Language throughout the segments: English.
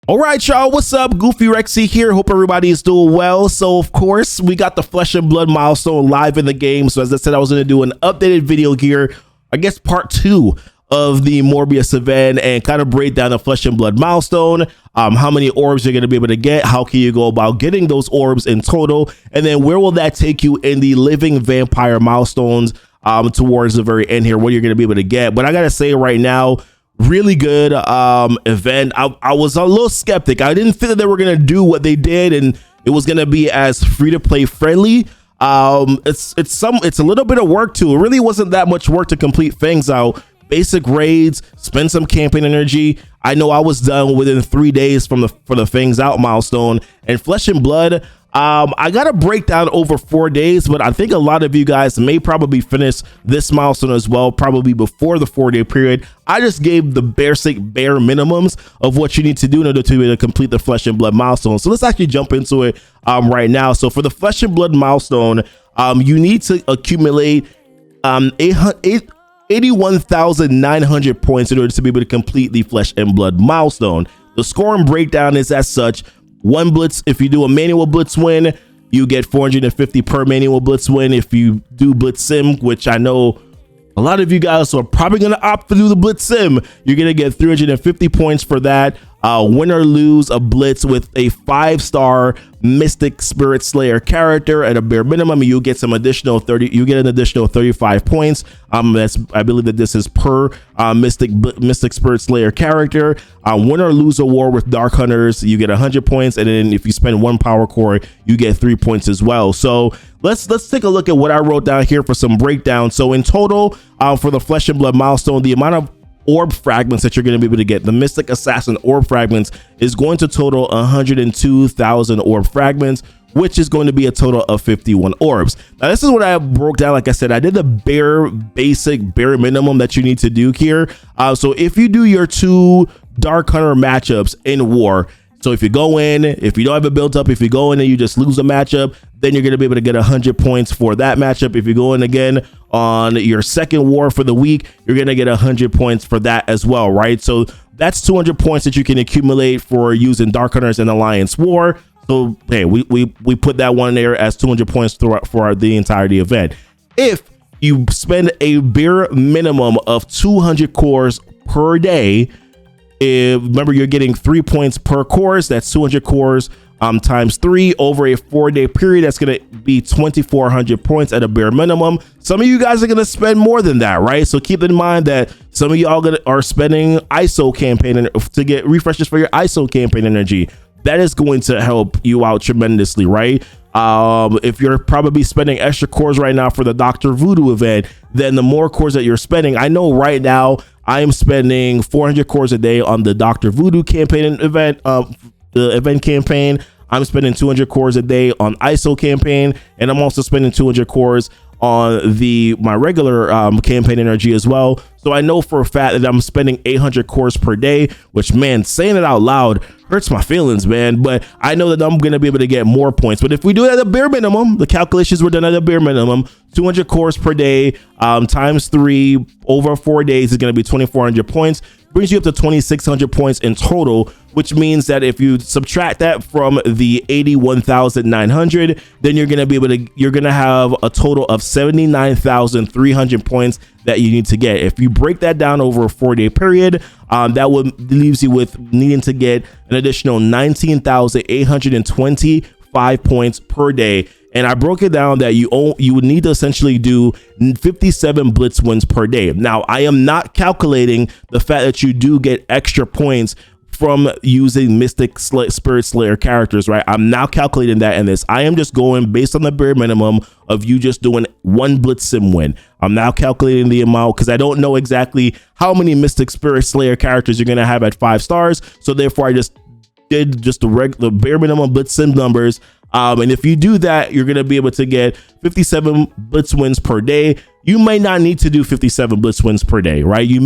All right, y'all, what's up? Goofy Rexy here. Hope everybody is doing well. So, of course, we got the Flesh and Blood Milestone live in the game. So, as I said, I was going to do an updated video here, I guess part 2 of the Morbius event, and kind of break down the Flesh and Blood Milestone, how many orbs you're going to be able to get, how can you go about getting those orbs in total, and then where will that take you in the Living Vampire Milestones towards the very end here, what you're going to be able to get. But I got to say right now, really good event. I was a little skeptic. I didn't think that they were gonna do what they did and it was gonna be as free to play friendly. It's a little bit of work too. It really wasn't that much work to complete things out. Basic raids, spend some campaign energy. I know I was done within 3 days for the things out milestone. And Flesh and Blood, I got a breakdown over 4 days, but I think a lot of you guys may probably finish this milestone as well, probably before the 4-day period. I just gave the bare minimums of what you need to do in order to be able to complete the Flesh and Blood milestone. So let's actually jump into it right now. So for the Flesh and Blood milestone, you need to accumulate 81,900 points in order to be able to complete the Flesh and Blood milestone. The scoring breakdown is as such: 1 blitz, if you do a manual blitz win, you get 450 per manual blitz win. If you do blitz sim, which I know a lot of you guys are probably going to opt to do the blitz sim, you're going to get 350 points for that. Win or lose a blitz with a 5-star Mystic Spirit Slayer character at a bare minimum, you get some additional 30. You get an additional 35 points. I believe that this is per Mystic Spirit Slayer character. Win or lose a war with Dark Hunters, you get 100 points, and then if you spend 1 power core, you get 3 points as well. So let's take a look at what I wrote down here for some breakdown. So in total, for the Flesh and Blood milestone, the amount of orb fragments that you're going to be able to get, the Mystic Assassin orb fragments, is going to total 102,000 orb fragments, which is going to be a total of 51 orbs. Now this is what I broke down. Like I said, I did the bare minimum that you need to do here. So if you do your 2 Dark Hunter matchups in war, so if you go in, if you don't have it built up, if you go in and you just lose a matchup, then you're going to be able to get 100 points for that matchup. If you go in again on your second war for the week, you're going to get 100 points for that as well, right? So that's 200 points that you can accumulate for using Dark Hunters in Alliance War. So hey, we put that one there as 200 points for the entirety event. If you spend a bare minimum of 200 cores per day, remember you're getting 3 points per course. That's 200 cores times 3 over a 4-day period. That's going to be 2,400 points at a bare minimum. Some of you guys are going to spend more than that, right? So keep in mind that some of y'all are spending ISO campaign to get refreshes for your ISO campaign energy. That is going to help you out tremendously, right? If you're probably spending extra cores right now for the Dr. Voodoo event, then the more cores that you're spending, I know right now I am spending 400 cores a day on the Dr. Voodoo campaign event, the event campaign. I'm spending 200 cores a day on ISO campaign, and I'm also spending 200 cores on my regular campaign energy as well. So I know for a fact that I'm spending 800 cores per day, which, man, saying it out loud hurts my feelings, man. But I know that I'm going to be able to get more points. But if we do it at a bare minimum, the calculations were done at a bare minimum, 200 cores per day times 3 over 4 days is going to be 2,400 points. Brings you up to 2,600 points in total, which means that if you subtract that from the 81,900, then you're going to have a total of 79,300 points that you need to get. If you break that down over a 4-day period, that leaves you with needing to get an additional 19,825 points per day. And I broke it down that you would need to essentially do 57 blitz wins per day. Now, I am not calculating the fact that you do get extra points from using Mystic Spirit Slayer characters, right? I'm now calculating that in this. I am just going based on the bare minimum of you just doing 1 blitz sim win. I'm now calculating the amount because I don't know exactly how many Mystic Spirit Slayer characters you're going to have at 5 stars. So therefore, I just did just the bare minimum blitz sim numbers. And if you do that, you're going to be able to get 57 blitz wins per day. You may not need to do 57 blitz wins per day, right? You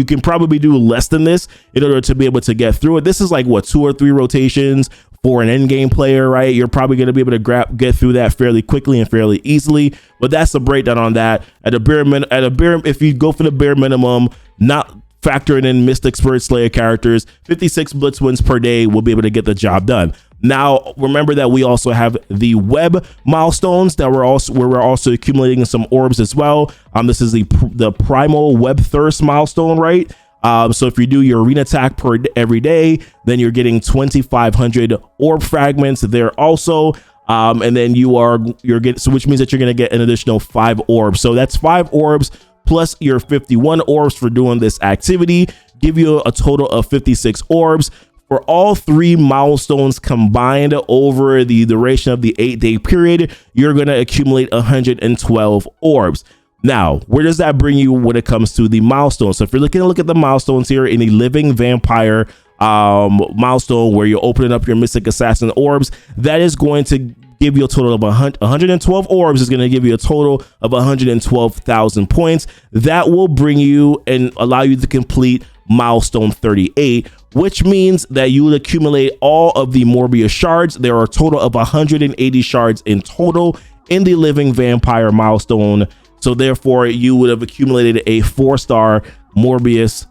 can probably do less than this in order to be able to get through it. This is like what, 2 or 3 rotations for an end game player, right? You're probably going to be able to get through that fairly quickly and fairly easily. But that's the breakdown on that. If you go for the bare minimum, not factoring in Mystic Spirit Slayer characters, 56 blitz wins per day will be able to get the job done. Now, remember that we also have the web milestones that we're also accumulating some orbs as well. This is the primal web thirst milestone, right? So if you do your arena attack every day, then you're getting 2,500 orb fragments there also. And then you're getting, so which means that you're going to get an additional 5 orbs. So that's 5 orbs plus your 51 orbs for doing this activity, give you a total of 56 orbs. For all 3 milestones combined over the duration of the 8-day period, you're going to accumulate 112 orbs. Now, where does that bring you when it comes to the milestones? So if you're looking to look at the milestones here in the Living Vampire milestone, where you're opening up your Mystic Assassin orbs, that is going to give you a total of 112 orbs, is going to give you a total of 112,000 points. That will bring you and allow you to complete milestone 38, which means that you will accumulate all of the Morbius shards. There are a total of 180 shards in total in the Living Vampire milestone. So therefore, you would have accumulated a 4-star Morbius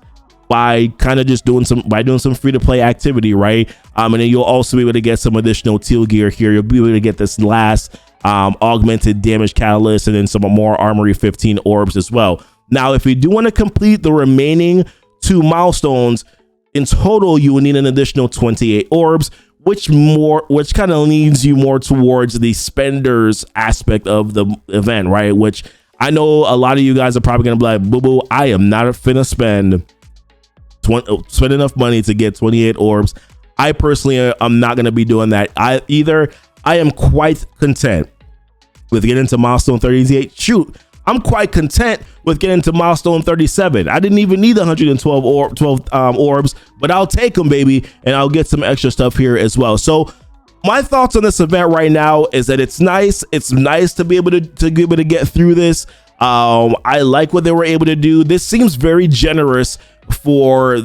by kind of just doing some free-to-play activity, right? And then you'll also be able to get some additional teal gear here. You'll be able to get this last augmented damage catalyst and then some more Armory 15 orbs as well. Now, if you do want to complete the remaining 2 milestones, in total, you will need an additional 28 orbs, which kind of leads you more towards the spenders aspect of the event, right? Which I know a lot of you guys are probably going to be like, boo-boo, I am not finna spend enough money to get 28 orbs. I personally am not going to be doing that either. I am quite content with getting to milestone 38. Shoot, I'm quite content with getting to milestone 37. I didn't even need 112 orbs, but I'll take them, baby, and I'll get some extra stuff here as well. So my thoughts on this event right now is that it's nice. It's nice to be able to get through this. I like what they were able to do. This seems very generous for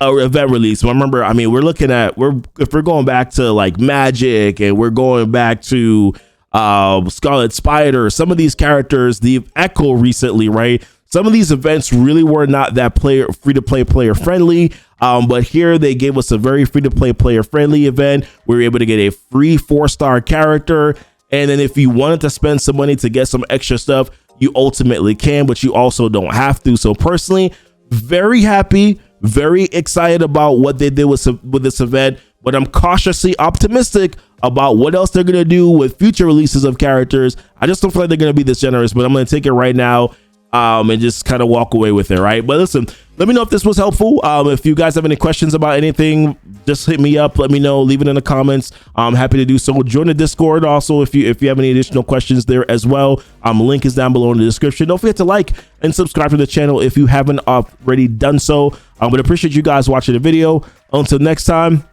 a event release. Remember, I mean, if we're going back to like Magic, and we're going back to Scarlet Spider, some of these characters, the Echo recently, right? Some of these events really were not that free-to-play player friendly. But here they gave us a very free-to-play player friendly event. We were able to get a free 4-star character. And then if you wanted to spend some money to get some extra stuff, you ultimately can, but you also don't have to. So personally, very happy, very excited about what they did with this event, but I'm cautiously optimistic about what else they're going to do with future releases of characters. I just don't feel like they're going to be this generous, but I'm going to take it right now and just kind of walk away with it, right? But listen, let me know if this was helpful. If you guys have any questions about anything, just hit me up, let me know, leave it in the comments. I'm happy to do so. Join the Discord also if you have any additional questions there as well. Link is down below in the description. Don't forget to like and subscribe to the channel if you haven't already done so. But appreciate you guys watching the video. Until next time,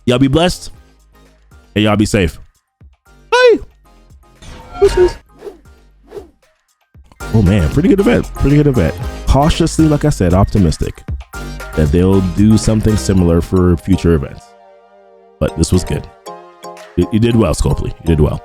y'all be blessed and y'all be safe. Bye. Oh man, pretty good event. Cautiously, like I said, optimistic that they'll do something similar for future events. But this was good. You did well, Scopely. You did well.